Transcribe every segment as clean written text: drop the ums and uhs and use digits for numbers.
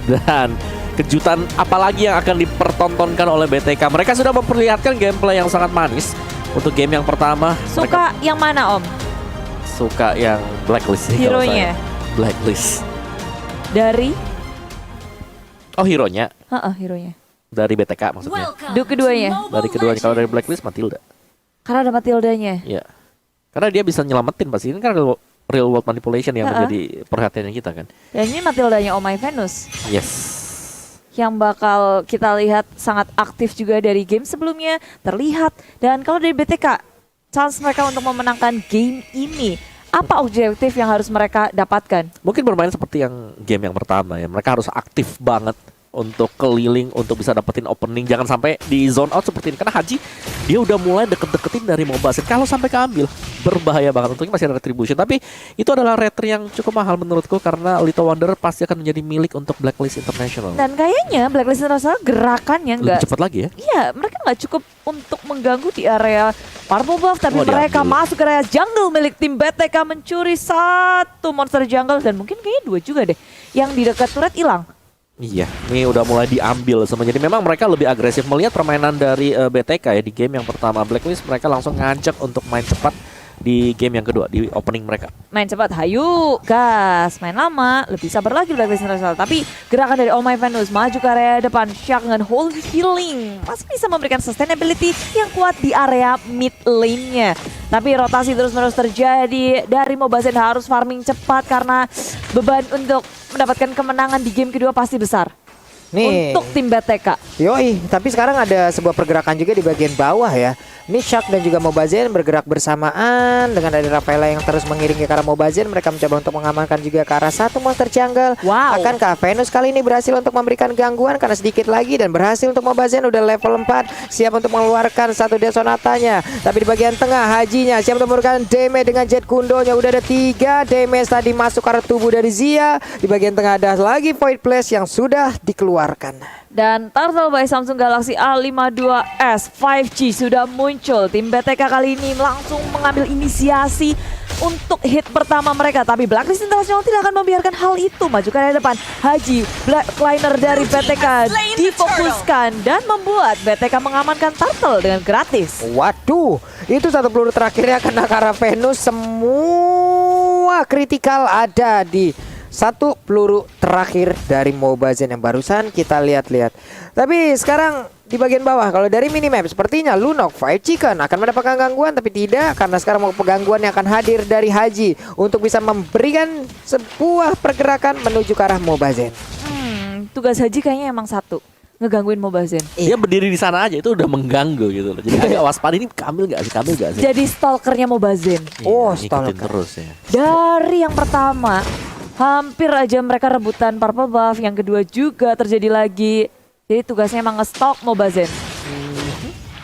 Dan kejutan apalagi yang akan dipertontonkan oleh BTK. Mereka sudah memperlihatkan gameplay yang sangat manis untuk game yang pertama. Suka yang mana Om? Suka yang Blacklist sih kalau Hero-nya? saya. Blacklist. Dari? Oh hero-nya? Hero-nya. Dari BTK maksudnya. Keduanya? Dari keduanya. Kalau dari Blacklist Matilda. Karena ada Matildanya. Iya. Karena dia bisa nyelamatin pasti. Ini kan real world manipulation yang menjadi perhatiannya kita kan. Dan ini Matildanya Oh My Venus. Yes. Yang bakal kita lihat sangat aktif juga dari game sebelumnya. Terlihat. Dan kalau dari BTK, chance mereka untuk memenangkan game ini, apa objektif yang harus mereka dapatkan? Mungkin bermain seperti yang game yang pertama ya. Mereka harus aktif banget untuk keliling, untuk bisa dapetin opening. Jangan sampai di zone out seperti ini. Karena Haji, dia udah mulai deket-deketin dari Mobile Scene. Kalau sampai keambil, berbahaya banget. Untungnya masih ada retribution. Tapi itu adalah retri yang cukup mahal menurutku. Karena Little Wonder pasti akan menjadi milik untuk Blacklist International. Dan kayaknya Blacklist International gerakannya lebih nggak cepat lagi ya. Iya, mereka nggak cukup untuk mengganggu di area Purple Buff, tapi mereka diambil. masuk ke area jungle milik tim BTK, mencuri satu monster jungle dan mungkin kayaknya dua juga deh. Yang di dekat turret hilang. Iya, ini udah mulai diambil semuanya. Jadi memang mereka lebih agresif melihat permainan dari BTK ya di game yang pertama. Blacklist mereka langsung ngajak untuk main cepat di game yang kedua, di opening mereka. Main cepat, hayu, gas. Main lama, lebih sabar lagi Blacklist International. Tapi gerakan dari Oh My Venus maju ke area depan. Shark dengan Holy Healing masih bisa memberikan sustainability yang kuat di area mid lane-nya. Tapi rotasi terus-menerus terjadi. Dari Mobile Legends harus farming cepat karena beban untuk mendapatkan kemenangan di game kedua pasti besar. Nih, Untuk tim BTK. yoi, tapi sekarang ada sebuah pergerakan juga di bagian bawah ya. Ini Shark dan juga Mobazen bergerak bersamaan dengan ada Rafaela yang terus mengiringi ke arah Mobazen. Mereka mencoba untuk mengamankan juga ke arah satu monster jungle. Wow. Akankah Venus kali ini berhasil untuk memberikan gangguan karena sedikit lagi dan berhasil untuk Mobazen udah level 4, siap untuk mengeluarkan satu Desonatanya. Tapi di bagian tengah Hajinya siap untuk memberikan damage dengan Jet Kundonya. Udah ada 3 damage tadi masuk ke arah tubuh dari Zia. Di bagian tengah ada lagi Void Blast yang sudah dikeluarkan. Dan Turtle by Samsung Galaxy A52s 5G sudah muncul. Tim BTK kali ini langsung mengambil inisiasi untuk hit pertama mereka. Tapi Blacklist International tidak akan membiarkan hal itu. Maju ke area depan. Haji, Black Liner dari BTK difokuskan dan membuat BTK mengamankan Turtle dengan gratis. Waduh, itu satu peluru terakhirnya kena ke arah Venus. Semua kritikal ada di satu peluru terakhir dari Mobazen yang barusan kita lihat-lihat. Tapi sekarang di bagian bawah, kalau dari minimap sepertinya Lunok 5 Chicken akan mendapatkan gangguan, tapi tidak, karena sekarang mau gangguan yang akan hadir dari Haji untuk bisa memberikan sebuah pergerakan menuju ke arah Mobazen. Tugas Haji kayaknya emang satu, ngegangguin Mobazen. Dia berdiri di sana aja itu udah mengganggu gitu loh. Jadi agak waspada, ini kambil gak sih? Kambil gak sih? Jadi stalkernya Mobazen. Oh, Ngikutin stalker. terus ya. Dari yang pertama hampir aja mereka rebutan Purple Buff, yang kedua juga terjadi lagi. Jadi tugasnya emang nge-stalk Mobazen.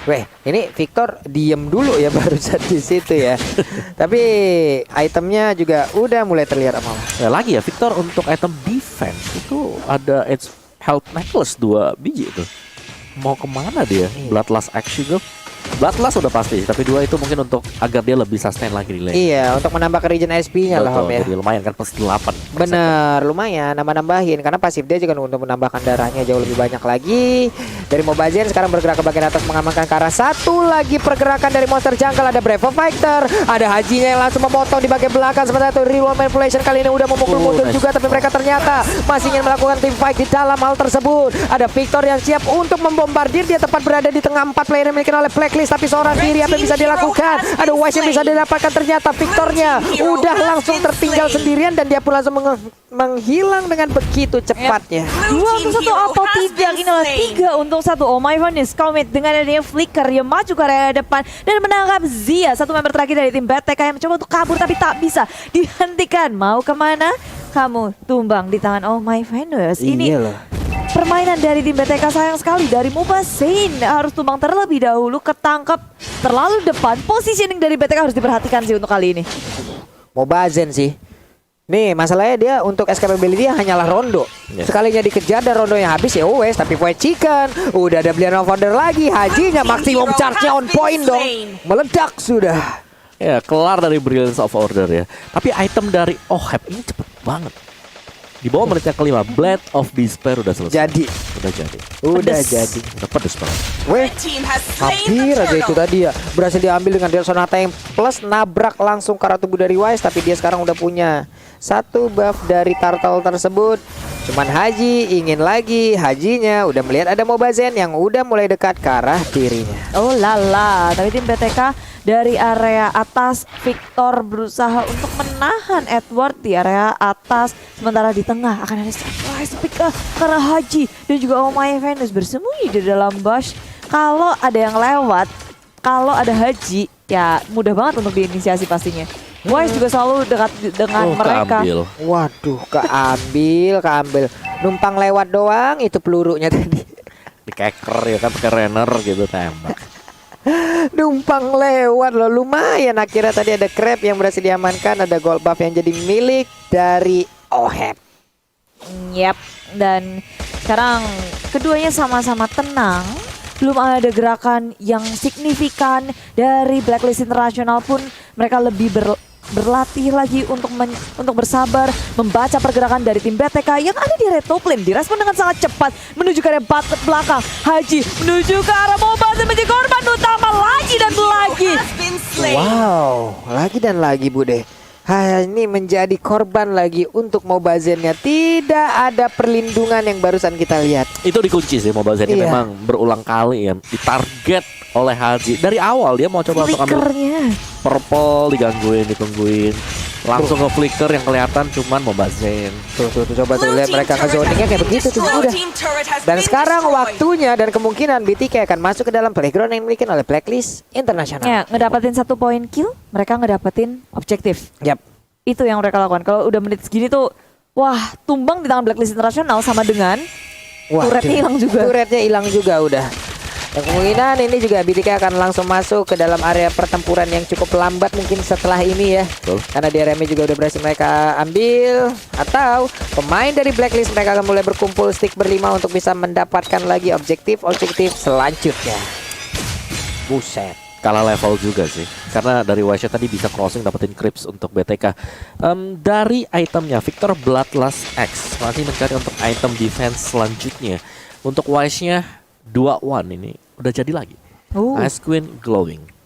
Weh, ini Victor diem dulu ya barusan di situ ya. Tapi itemnya juga udah mulai terlihat amal. Ya lagi ya Victor untuk item defense itu ada Edge Health Necklace 2 biji itu. Mau kemana dia? Bloodlust Axe juga. Bloodlust udah pasti, tapi 2 itu mungkin untuk agar dia lebih sustain lagi di lane. Iya, untuk menambah ke regen SP-nya lah Om ya. Jadi lumayan kan plus 8. Bener, lumayan nambah-nambahin karena pasif dia juga untuk menambahkan darahnya jauh lebih banyak lagi. Dari Mobazen sekarang bergerak ke bagian atas mengamankan ke arah satu lagi pergerakan dari monster jungle. Ada Brave Fighter, ada Hajinya yang langsung memotong di bagian belakang. Sementara itu Real Manipulation kali ini udah memukul mundur juga, tapi mereka ternyata masih ingin melakukan team fight di dalam hal tersebut. Ada Victor yang siap untuk membombardir, dia tepat berada di tengah 4 player yang dimiliki oleh Blacklist, tapi seorang diri apa yang bisa dilakukan? Ada Wise yang bisa didapatkan, ternyata Victornya udah langsung tertinggal sendirian dan dia pun langsung menghilang dengan begitu cepatnya. 2 untuk 1 atau tidak? Inilah 3 untuk 1. Oh My Venus Commit dengan adanya Flicker yang maju ke area depan dan menangkap Zia, satu member terakhir dari tim BTK yang mencoba untuk kabur tapi tak bisa dihentikan. Mau kemana? Kamu tumbang di tangan Oh My Venus. Ini Iya loh. permainan dari tim BTK sayang sekali. Dari Mobazen harus tumbang terlebih dahulu, ketangkep terlalu depan. Positioning dari BTK harus diperhatikan sih untuk kali ini. Mobazen sih. Nih masalahnya dia untuk escapability hanyalah rondo. Sekalinya dikejar dan rondonya habis ya wes. Tapi Void Chicken udah ada Brilliant of Wonder lagi. Hajinya maksimum charge-nya on point dong. Meledak sudah. Ya kelar dari Brilliance of Order ya. Tapi item dari Oheb ini cepet banget. Di bawah menit yang kelima, Blade of Despair udah selesai. Jadi. Udah jadi. Udah Pedes. jadi. Udah pedes banget. Weh, hampir aja itu tadi ya. Berhasil diambil dengan Delson Ateng plus nabrak langsung ke arah tubuh dari Wise. Tapi dia sekarang udah punya satu buff dari Turtle tersebut. Cuman Haji ingin lagi. Hajinya udah melihat ada Mobazen yang udah mulai dekat ke arah dirinya. Oh lala, tapi tim BTK dari area atas, Victor berusaha untuk menahan Edward di area atas. Sementara di tengah akan ada surprise pick karena Haji dan juga Omaya Venus bersembunyi di dalam bush. Kalau ada yang lewat, kalau ada Haji, ya mudah banget untuk diinisiasi pastinya. Wise juga selalu dekat dengan mereka. Keambil. Waduh, keambil. Numpang lewat doang itu pelurunya tadi. Di keker ya kan, pakai runner gitu tembak. Numpang lewat loh, lumayan. Akhirnya tadi ada Crab yang berhasil diamankan. Ada gold buff yang jadi milik dari Oheb. Yap, dan sekarang keduanya sama-sama tenang. Belum ada gerakan yang signifikan dari Blacklist International pun mereka lebih berlatih lagi untuk bersabar membaca pergerakan dari tim BTK yang ada di red top lane. Direspon dengan sangat cepat menuju ke area belakang. Haji menuju ke arah Mobazen menjadi korban utama lagi dan lagi. Wow, lagi dan lagi Bude. Ini menjadi korban lagi untuk Mobazennya. Tidak ada perlindungan yang barusan kita lihat. Itu dikunci sih Mobazen Iya. memang berulang kali ya ditarget oleh Haji. Dari awal dia mau coba untuk ambil Flickernya. purple, ditungguin. Langsung ke flicker yang kelihatan cuman Mobazen. Tuh, coba tuh lihat mereka ngezoningnya kayak begitu tuh udah. Dan sekarang waktunya dan kemungkinan BTK akan masuk ke dalam playground yang dimiliki oleh Blacklist International. Ya, ngedapetin 1 poin kill, mereka ngedapetin objektif. Yap. Itu yang mereka lakukan. Kalau udah menit segini tuh, wah, tumbang di tangan Blacklist International sama dengan turretnya hilang juga. Turretnya hilang juga udah. Dan kemungkinan ini juga BTK akan langsung masuk ke dalam area pertempuran yang cukup lambat mungkin setelah ini ya. Betul. Karena di area juga udah berhasil mereka ambil. Atau pemain dari Blacklist mereka akan mulai berkumpul stick berlima untuk bisa mendapatkan lagi objektif selanjutnya. Buset. Kalah level juga sih. Karena dari Wise tadi bisa crossing dapetin creeps untuk BTK. Dari itemnya Victor Bloodlust X masih mencari untuk item defense selanjutnya. Untuk Wise-nya 2-1 ini udah jadi lagi. Ice Queen Glowing.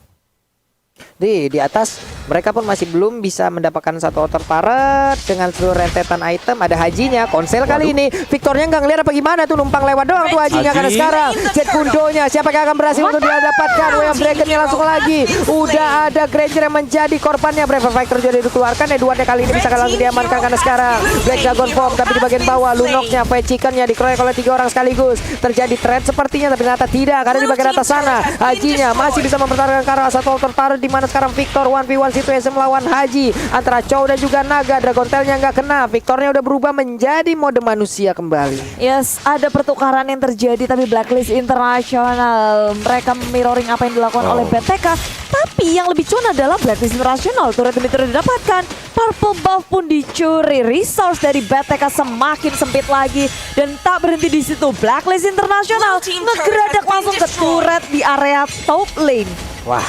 Di atas mereka pun masih belum bisa mendapatkan satu outer turret dengan seluruh rentetan item. Ada Hajinya, konsel kali ini. Victornya nggak ngeliat apa gimana tuh, numpang lewat doang tuh Hajinya. Karena sekarang Jet Kundonya siapa yang akan berhasil untuk dia dapatkan. Way of Dragon-nya langsung lagi. Udah ada Granger yang menjadi korbannya. Brave Fighter juga dikeluarkan. Edwardnya kali ini bisa langsung diamankan karena sekarang Black Dragon Form. Tapi di bagian bawah Lunoknya, Fight Chicken-nya dikeroyok oleh 3 orang sekaligus. Terjadi trade sepertinya tapi ternyata tidak. Karena di bagian atas sana Hajinya masih bisa mempertahankan ke arah satu outer turret, di mana sekarang Victor 1v1 situasi melawan Haji antara Chow dan juga Naga. Dragon Tail-nya nggak kena. Victornya udah berubah menjadi mode manusia kembali. Yes, ada pertukaran yang terjadi tapi Blacklist International mereka mirroring apa yang dilakukan oleh BTK. Tapi yang lebih cuan adalah Blacklist International. Turret demi turret didapatkan. Purple buff pun dicuri. Resource dari BTK semakin sempit lagi dan tak berhenti di situ. Blacklist International ngegeradak langsung ke turret di area top lane. Wah,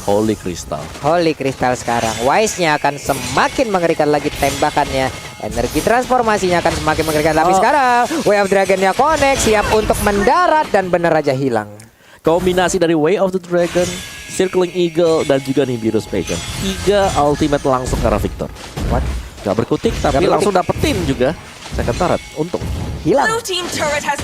Holy Crystal. Holy Crystal sekarang. Wise-nya akan semakin mengerikan lagi tembakannya. Energi transformasinya akan semakin mengerikan. Tapi sekarang Way of Dragon-nya connect, siap untuk mendarat dan bener aja hilang. Kombinasi dari Way of the Dragon, Circling Eagle, dan juga Nimbus Pagan. 3 ultimate langsung ke arah Victor. What? Gak berkutik tapi berkutik. langsung dapetin juga second turret. Untung. Hilang.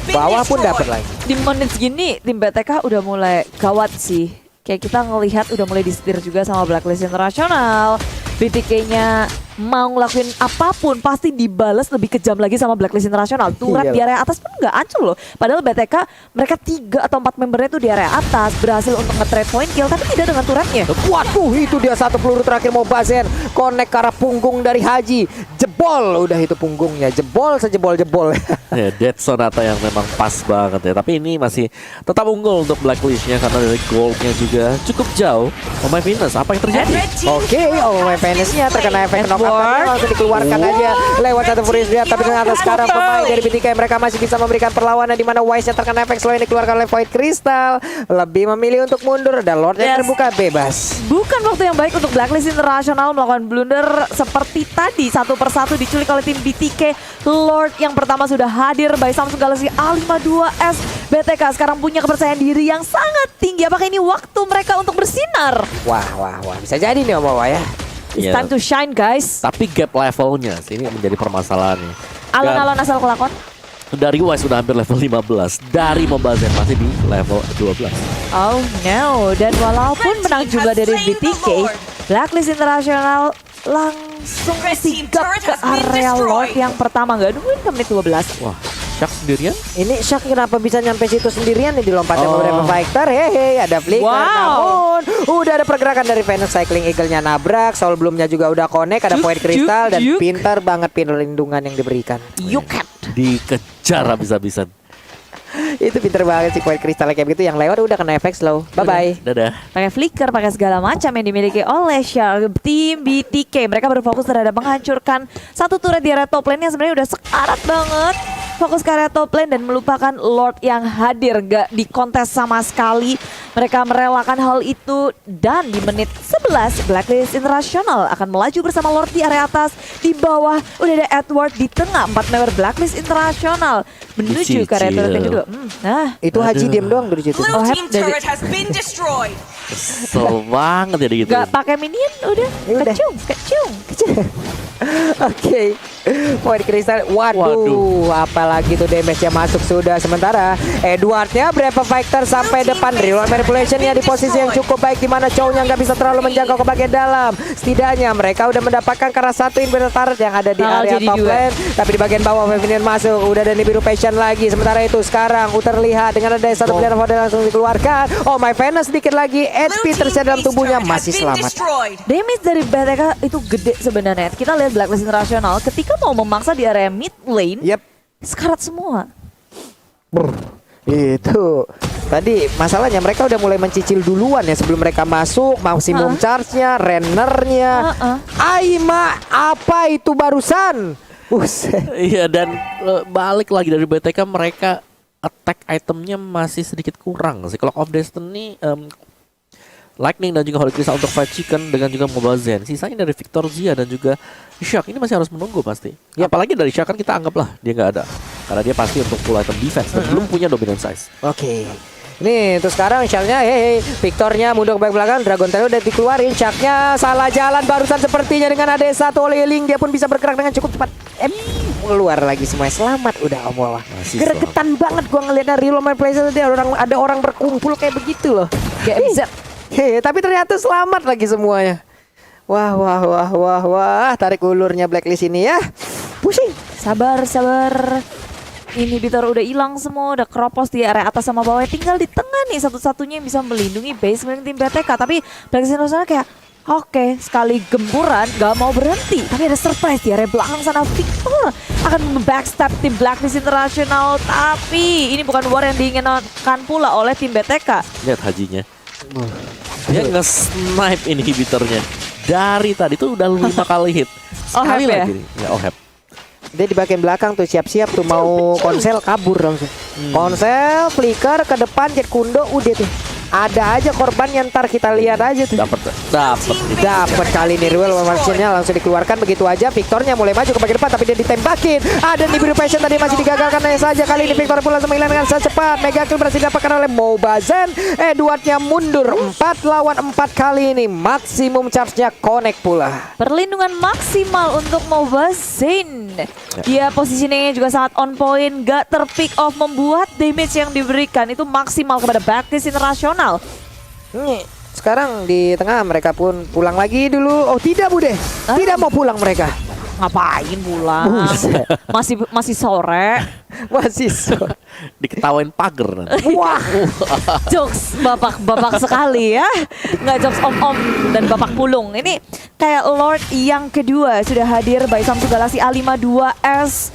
Bawah pun dapat lagi. Di menit segini tim BTK udah mulai gawat sih. Kayak kita ngelihat udah mulai disetir juga sama Blacklist International. BTK-nya mau ngelakuin apapun pasti dibalas lebih kejam lagi sama Blacklist International. Turret di area atas pun nggak ancur loh. Padahal BTK mereka 3 atau 4 membernya tuh di area atas berhasil untuk nge-trade point kill tapi tidak dengan turretnya. Waduh, itu dia satu peluru terakhir Mobazen. Connect ke arah punggung dari Haji. Jebol udah itu punggungnya. Jebol sejebol-jebol. Ya, Dead Sonata yang memang pas banget ya. Tapi ini masih tetap unggul untuk Blacklist-nya karena dari gold-nya juga cukup jauh. Oh my Venus, apa yang terjadi? Oke, oh my Venus-nya terkena efek knockback Lord. langsung dikeluarkan aja lewat satu Furious Drive. Tapi ternyata sekarang pemain dari BTK mereka masih bisa memberikan perlawanan, di mana Wise-nya terkena efek slow yang dikeluarkan oleh Void Crystal. Lebih memilih untuk mundur dan Lord yang terbuka bebas. Bukan waktu yang baik untuk Blacklist International melakukan blunder seperti tadi. Satu persatu diculik oleh tim BTK. Lord yang pertama sudah hadir by Samsung Galaxy A52s. BTK sekarang punya kepercayaan diri yang sangat tinggi. Apakah ini waktu mereka untuk bersinar? Wah, bisa jadi nih Om Wawa ya. It's Iya. time to shine, guys. Tapi gap levelnya sih ini menjadi permasalahannya. Alon-alon asal kelakon. Dari Wise sudah hampir level 15, dari Mobile Legends masih di level 12. Oh no, dan walaupun menang juga dari BTK, Blacklist International langsung sigap ke area Lord yang pertama. Nggak nungguin ke menit 12. Wah, Shark sendirian? Ini Shaq kenapa bisa nyampe situ sendirian nih, dilompatnya Oh. beberapa fighter. Hehe, ada flicker. Wow. Namun udah ada pergerakan dari Venus Cycling Eagle-nya nabrak. Soul Bloom-nya juga udah connect. Ada Void Crystal dan juk. pintar banget perlindungan yang diberikan. You can't. Dikejar habis-habisan. Itu pintar banget sih Void Crystal kayak gitu. Yang lewat udah kena efek slow. Bye-bye. Dadah. Pakai flicker, pakai segala macam yang dimiliki oleh Shark. Tim BTK, mereka berfokus terhadap menghancurkan satu turret di area top lane yang sebenarnya udah sekarat banget. Fokus ke area top lane dan melupakan Lord yang hadir, gak di kontes sama sekali. Mereka merelakan hal itu dan di menit 11 Blacklist International akan melaju bersama Lord di area atas. Di bawah udah ada Edward di tengah. 4 member Blacklist International menuju ke area turret yang kedua. Nah, Itu Haji Aduh. diam doang dari situ. Oh, Blue hep, team dari- turret has been destroyed. Kesel banget jadi gitu. gak pakai minion udah. Ya udah. Kecung. Oke, Void Crystal. Waduh, apalagi tuh damage-nya masuk sudah. Sementara Edwardnya berapa fighter sampai depan. Reload manipulation-nya di posisi yang cukup baik, di mana Chow-nya nggak bisa terlalu menjangkau ke bagian dalam. Setidaknya mereka udah mendapatkan karena satu inverter turret yang ada di Bakal area jadi top dua. lane. Tapi di bagian bawah Feminian masuk. Udah ada Nibiru Passion lagi. Sementara itu sekarang terlihat dengan ada satu player Fodel langsung dikeluarkan. Oh my Venus sedikit lagi. HP tersedia dalam tubuhnya masih selamat. Damage dari BTK itu gede sebenarnya. Kita lihat Blacklist International ketika mau memangsa di area mid lane, Yep. sekarat semua. Itu tadi masalahnya mereka udah mulai mencicil duluan ya sebelum mereka masuk. Maksimum charge-nya, rennernya. Aima, apa itu barusan? Buset. Iya, dan balik lagi dari BTK, mereka attack itemnya masih sedikit kurang sih. Clock of Destiny, Lightning dan juga Holy Crystal untuk Fried Chicken dengan juga Mobile Zen. Sisanya dari Victor Zia dan juga Shark ini masih harus menunggu pasti. Yap. Apalagi dari Shark kan kita anggaplah dia nggak ada, karena dia pasti untuk full item defense dan belum punya dominant size. Oke. Nih, terus sekarang Shell-nya, Victornya mundur ke belakang, Dragon Tail udah dikeluarin, Shark-nya salah jalan barusan sepertinya dengan ada satu oleh Link, dia pun bisa bergerak dengan cukup cepat. Keluar lagi semuanya, selamat udah Om Wawa. Masih Gregetan banget gua ngeliatnya real main play tadi ada orang berkumpul kayak begitu loh. GMZ. Tapi ternyata selamat lagi semuanya. Wah, tarik ulurnya Blacklist ini ya. Pusing. Sabar. Inhibitor udah hilang semua, udah keropos di area atas sama bawah. Tinggal di tengah nih satu-satunya yang bisa melindungi base milik tim BTK. Tapi Blacklist International kayak oke, sekali gempuran gak mau berhenti. Tapi ada surprise di area belakang sana. Victor akan backstab tim Blacklist International. Tapi ini bukan war yang diinginkan pula oleh tim BTK. Lihat hajinya. Dia nge-snipe inhibitornya. Dari tadi tuh udah 5 kali hit. Sekali Ohep ya? lagi. Ya, Ohep. Dia di bagian belakang tuh siap-siap tuh mau konsel kabur langsung. Konsel, flicker ke depan, jet kundo udah tuh. Ada aja korban yang ntar kita lihat aja tuh. Dapat kali ini Ruel Martiannya langsung dikeluarkan begitu aja. Victornya mulai maju ke bagian depan tapi dia ditembakin. Ada Nibiru Passion tadi masih digagalkan saja. Kali ini Victor pun langsung menghilangkan secepat. Mega kill berhasil didapatkan oleh Mobazen. Edwardnya mundur 4 lawan 4 kali ini. Maksimum charge-nya connect pula. Perlindungan maksimal untuk Mobazen. Dia positioningnya juga sangat on point, gak terpick off, membuat damage yang diberikan itu maksimal kepada Blacklist International. Sekarang di tengah mereka pun pulang lagi dulu. Oh tidak Bude, tidak mau pulang mereka. Ngapain pulang? Buset. Masih sore. Masih Diketawain pagar nanti. Wah, Jokes bapak sekali ya. Nggak jokes om-om dan bapak pulung. Ini kayak Lord yang kedua sudah hadir by Samsung Galaxy A52s.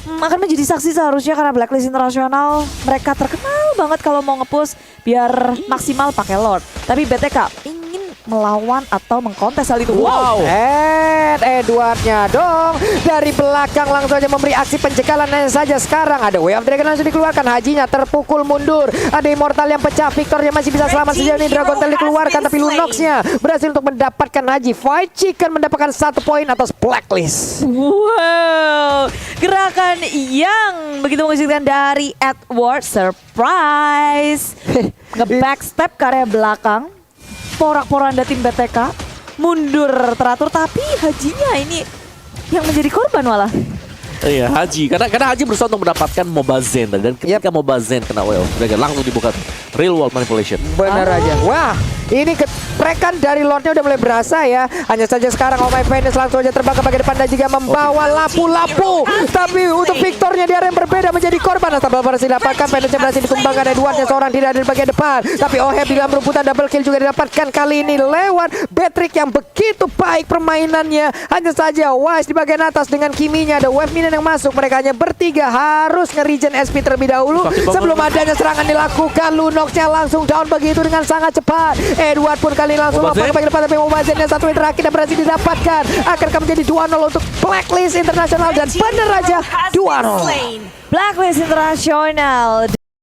Akan menjadi saksi seharusnya karena Blacklist International mereka terkenal banget kalau mau nge-push biar maksimal pakai Lord. Tapi BTK ingin melawan atau mengkontes hal itu. Wow. And Edwardnya dong dari belakang langsung aja memberi aksi penjekalan saja. Sekarang ada Way of Dragon langsung dikeluarkan. Hajinya terpukul mundur. Ada Immortal yang pecah. Victornya masih bisa selamat sejauh ini. Dragon Tail dikeluarkan tapi Lunoxnya berhasil untuk mendapatkan Haji. Fight Chicken mendapatkan 1 poin atas Blacklist. Wow, gerakan yang begitu mengejutkan dari Edward. Surprise, nge-backstep ke area belakang, porak-poranda tim BTK, mundur teratur, tapi Hajinya ini yang menjadi korban malah. Iya, Haji. Karena Haji berusaha untuk mendapatkan Mobazen dan ketika Mobazen kena Way of Dragon langsung dibuka real world manipulation. Benar aja. Wah, ini keprekan dari Lordnya udah mulai berasa ya. Hanya saja sekarang Oh My Venus langsung aja terbang ke bagian depan dan juga membawa lapu-lapu. Tapi untuk Victornya di area yang berbeda menjadi korban. Astabel berhasil didapatkan. Venusnya berhasil dikembangkan. Edwardnya seorang tidak ada di bagian depan. Tapi Oheb di dalam rumputan double kill juga didapatkan kali ini lewat Patrick yang begitu baik permainannya. Hanya saja Wise di bagian atas dengan Kiminya ada wave minion yang masuk. Mereka hanya bertiga harus nge-regen SP terlebih dahulu sebelum adanya serangan dilakukan. Lunoxnya langsung down begitu dengan sangat cepat. Edward pun kali ini langsung lompat ke bagian depan tapi Mobazen yang satu yang terakhir dan berhasil didapatkan. Akankah menjadi 2-0 untuk Blacklist Internasional dan bener aja 2-0. Blacklist Internasional.